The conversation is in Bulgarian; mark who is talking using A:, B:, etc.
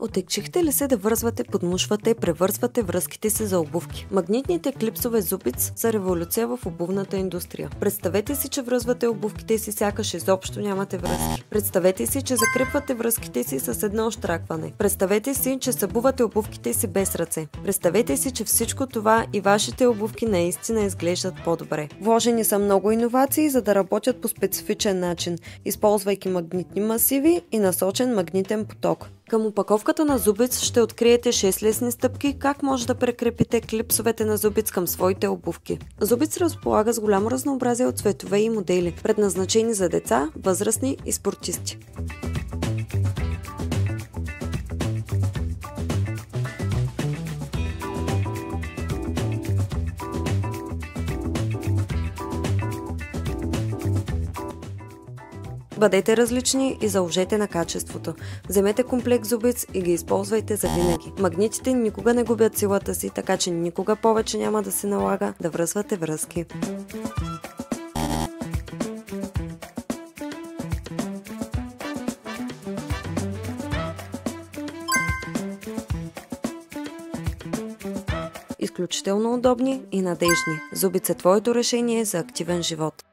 A: Отекчихте ли се да вързвате, подмушвате, превързвате връзките си за обувки? Магнитните клипсове Зубиц са революция в обувната индустрия. Представете си, че връзвате обувките си, сякаш изобщо нямате връзки. Представете си, че закрепвате връзките си с едно щракване. Представете си, че събувате обувките си без ръце. Представете си, че всичко това и вашите обувки наистина изглеждат по-добре. Вложени са много иновации, за да работят по специфичен начин, използвайки магнитни масиви и насочен магнитен поток. Към опаковката на Зубиц ще откриете 6 лесни стъпки как може да прекрепите клипсовете на Зубиц към своите обувки. Зубиц разполага с голямо разнообразие от цветове и модели, предназначени за деца, възрастни и спортисти. Бъдете различни и заложете на качеството. Вземете комплект Зубиц и ги използвайте за винаги. Магнитите никога не губят силата си, така че никога повече няма да се налага да връзвате връзки. Изключително удобни и надежни. Зубиц е твоето решение за активен живот.